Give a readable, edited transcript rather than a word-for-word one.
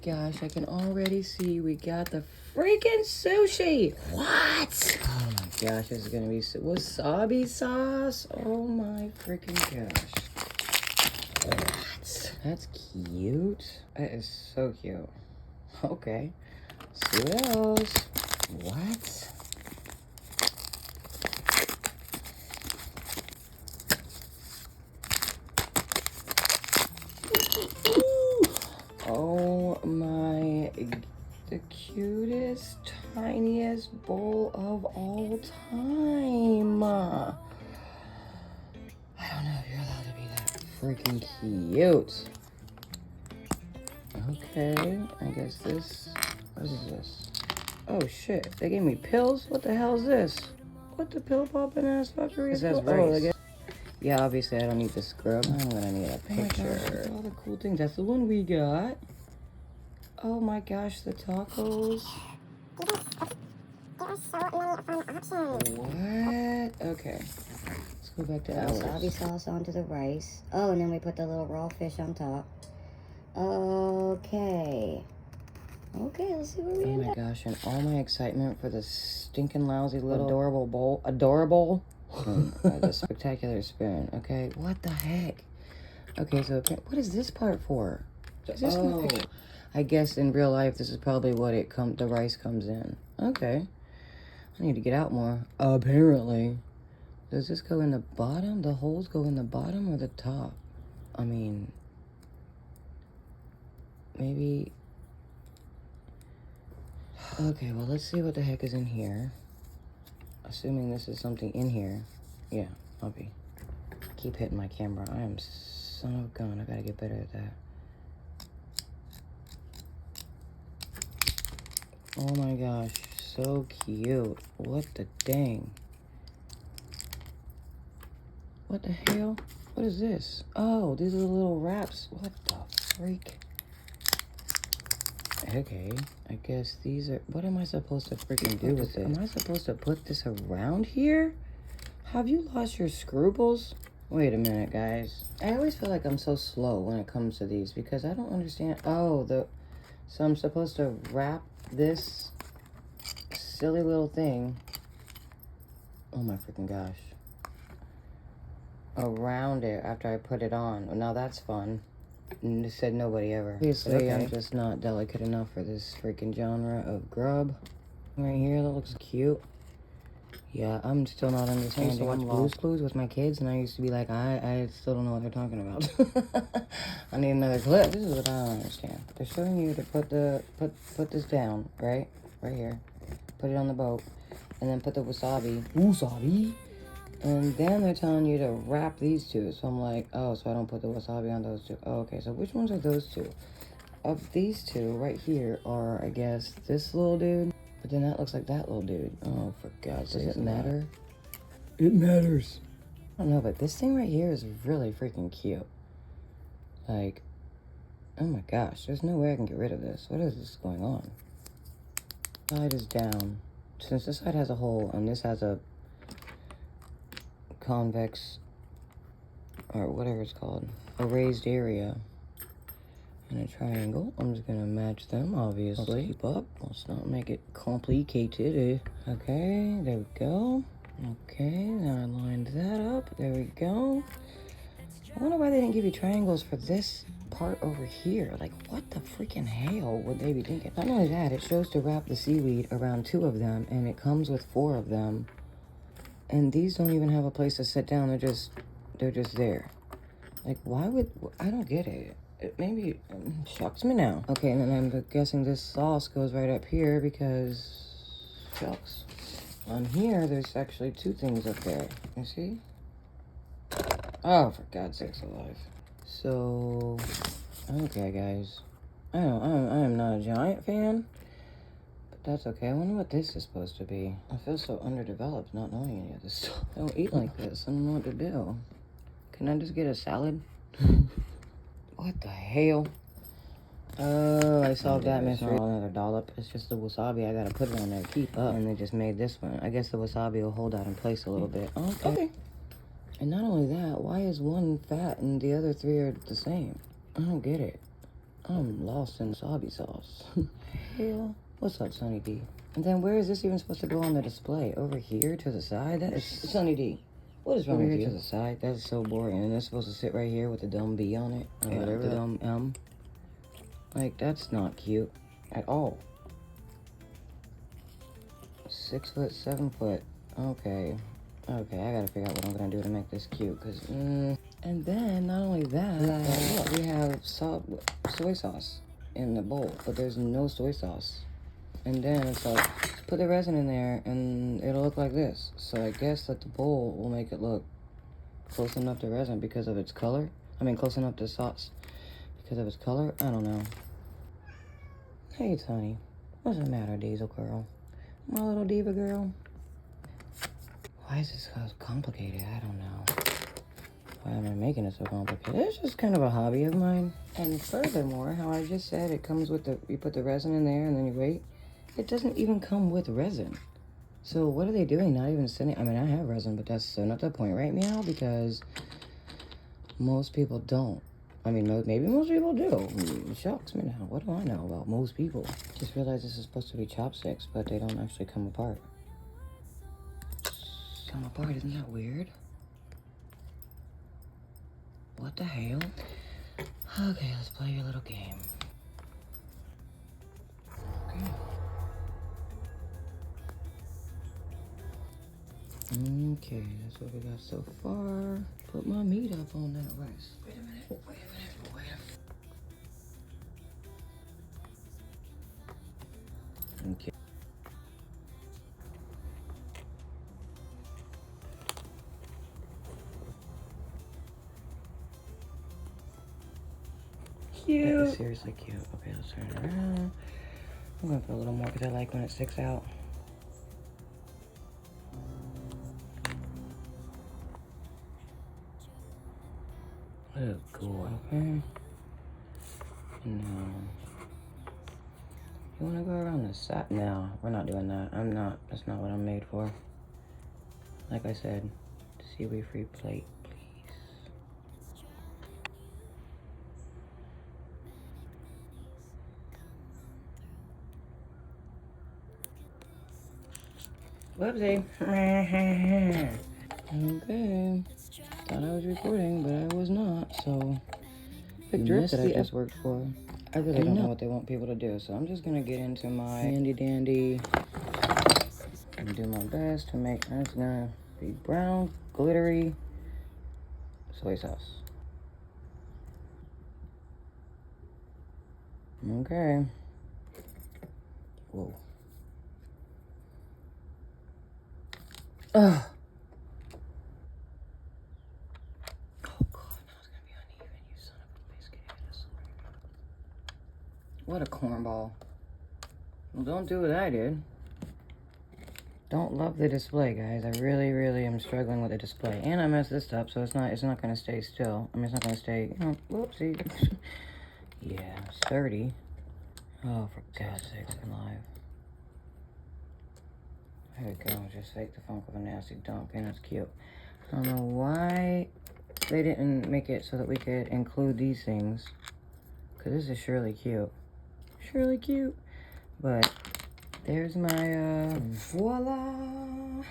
gosh, I can already see we got the freaking sushi. What? Oh my gosh, this is gonna be wasabi sauce. Oh my freaking gosh. What? That's cute. That is so cute. Okay. See what else? What? Oh my, the cutest, tiniest bowl of all time. I don't know if you're allowed to be that freaking cute. Okay, I guess this, what is this? Oh shit, they gave me pills? What the hell is this? What the pill popping ass fuckery is this? Oh, yeah, obviously I don't need the scrub. I'm gonna need a picture. Oh my gosh, all the cool things. That's the one we got. Oh my gosh, the tacos. There are so many fun options. What? Okay. Let's go back to ours. Wasabi sauce onto the rice. Oh, and then we put the little raw fish on top. Okay. Okay, let's see what we end up. Oh my gosh, and all my excitement for the stinking lousy little adorable bowl. Adorable? The spectacular spoon. Okay, what the heck? Okay, so what is this part for? Is this I guess in real life this is probably what the rice comes in. Okay, I need to get out more. Apparently, does this go in the bottom? The holes go in the bottom or the top? I mean, maybe. Okay, well let's see what the heck is in here. Assuming this is something in here. Yeah, I'll be. Keep hitting my camera. I am son of a gun. I gotta get better at that. Oh my gosh, so cute. What the dang? What the hell? What is this? Oh, these are the little wraps. What the freak? Okay, I guess these are... What am I supposed to freaking do with this? Am I supposed to put this around here? Have you lost your scruples? Wait a minute, guys. I always feel like I'm so slow when it comes to these because I don't understand. Oh, so I'm supposed to wrap this silly little thing. Oh my freaking gosh. Around it after I put it on. Well, now that's fun. Said nobody ever. Obviously, okay. I'm just not delicate enough for this freaking genre of grub. Right here, that looks cute. Yeah, I'm still not understanding. I used to watch Blue's Clues with my kids, and I used to be like, I still don't know what they're talking about. I need another clip. This is what I don't understand. They're showing you to put this down, right? Right here. Put it on the boat, and then put the wasabi. Wasabi. And then they're telling you to wrap these two. So I'm like, oh, so I don't put the wasabi on those two. Oh, okay, so which ones are those two? Of these two right here are, I guess, this little dude. But then that looks like that little dude. Oh, for God's sake. Does it matter? It matters. I don't know, but this thing right here is really freaking cute. Like, oh my gosh, there's no way I can get rid of this. What is this going on? Side is down. Since this side has a hole and this has a convex, or whatever it's called, a raised area and a triangle, I'm just gonna match them, obviously. Let's keep up. Let's not make it complicated. Okay, there we go. Okay, now I lined that up. There we go. I wonder why they didn't give you triangles for this part over here. Like, what the freaking hell would they be thinking? Not only that, it shows to wrap the seaweed around 2 of them, and it comes with 4 of them. And these don't even have a place to sit down. They're just there. Like, why would... I don't get it. It maybe shocks me now. Okay, and then I'm guessing this sauce goes right up here because... Shucks. On here, there's actually 2 things up there. You see? Oh, for God's sakes alive. So... Okay, guys. I am not a giant fan. That's okay. I wonder what this is supposed to be. I feel so underdeveloped not knowing any of this stuff. I don't eat like this. I don't know what to do. Can I just get a salad? What the hell? Oh, I solved that mystery. Oh, another dollop. It's just the wasabi. I gotta put it on there to keep up. And they just made this one. I guess the wasabi will hold that in place a little bit. Okay. And not only that, why is one fat and the other 3 are the same? I don't get it. I'm lost in wasabi sauce. Hell, what's up, Sunny D? And then where is this even supposed to go on the display? Over here to the side? That is Sunny D. What is wrong with you? To the side? That's so boring. And it's supposed to sit right here with the dumb B on it. Or whatever. The dumb M. Like, that's not cute at all. 6 foot, 7 foot. Okay. Okay, I gotta figure out what I'm gonna do to make this cute. Cause, and then, not only that, look, we have soy sauce in the bowl. But there's no soy sauce. And then it's like, put the resin in there and it'll look like this. So I guess that the bowl will make it look close enough to resin because of its color. I mean, close enough to sauce because of its color. I don't know. Hey, Tony. What's the matter, Diesel girl? My little diva girl? Why is this so complicated? I don't know. Why am I making it so complicated? It's just kind of a hobby of mine. And furthermore, how I just said, it comes with you put the resin in there and then you wait. It doesn't even come with resin. So what are they doing? Not even sending, I mean, I have resin, but that's still not the point, right, Meow? Because most people don't. I mean, maybe most people do. It shocks me now. What do I know about most people? Just realized this is supposed to be chopsticks, but they don't actually come apart. Come apart, isn't that weird? What the hell? Okay, let's play your little game. Okay, that's what we got so far. Put my meat up on that rice. Wait a minute, wait a minute, wait a minute. Okay. Cute. That is seriously cute. Okay, let's turn it around. I'm gonna put a little more because I like when it sticks out. Oh, cool. Okay. No. You wanna go around the side? No, we're not doing that. I'm not. That's not what I'm made for. Like I said, seaweed free plate, please. Whoopsie. Okay. Thought I was recording, but I was not, so. Big drip that I just worked for. I really don't know what they want people to do, so I'm just gonna get into my handy dandy and do my best to make it's gonna be brown, glittery soy sauce. Okay. Whoa. Ugh. Oh god, now it's gonna be uneven, you son of a biscuit ass. What a cornball. Well, don't do what I did. Don't love the display, guys. I really, really am struggling with the display. And I messed this up, so it's not gonna stay still. I mean, it's not gonna stay, whoopsie. Yeah, sturdy. Oh, for God's sakes, I'm live. There we go, just fake the funk of a nasty dunk, and it's cute. I don't know why they didn't make it so that we could include these things. Because this is surely cute. Surely cute. But there's my, voila.